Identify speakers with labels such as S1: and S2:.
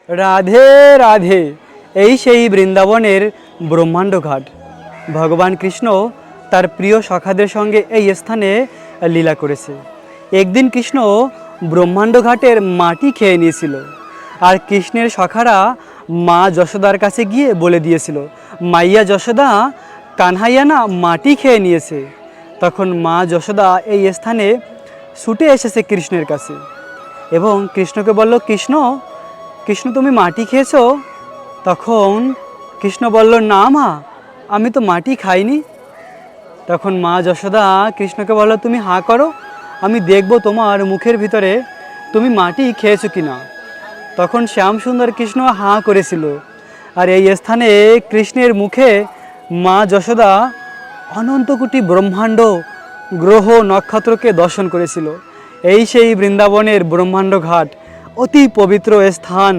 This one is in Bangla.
S1: রাধে রাধে। এই সেই বৃন্দাবনের ব্রহ্মাণ্ড ঘাট। ভগবান কৃষ্ণ তার প্রিয় সখাদের সঙ্গে এই স্থানে লীলা করেছে। একদিন কৃষ্ণ ব্রহ্মাণ্ড ঘাটের মাটি খেয়ে নিয়েছিল, আর কৃষ্ণের সখারা মা যশোদার কাছে গিয়ে বলে দিয়েছিল, মাইয়া যশোদা, কানহাইয়া না মাটি খেয়ে নিয়েছে। তখন মা যশোদা এই স্থানে ছুটে এসেছে কৃষ্ণের কাছে এবং কৃষ্ণকে বলল, কৃষ্ণ কৃষ্ণ তুমি মাটি খেয়েছো? তখন কৃষ্ণ বলল, না মা, আমি তো মাটি খাইনি। তখন মা যশোদা কৃষ্ণকে বলল, তুমি হাঁ করো, আমি দেখব তোমার মুখের ভিতরে তুমি মাটি খেয়েছো কি না। তখন শ্যামসুন্দর কৃষ্ণ হাঁ করেছিল, আর এই স্থানে কৃষ্ণের মুখে মা যশোদা অনন্ত কোটি ব্রহ্মাণ্ড গ্রহ নক্ষত্রকে দর্শন করেছিল। এই সেই বৃন্দাবনের ব্রহ্মাণ্ড ঘাট, অতি পবিত্র স্থান।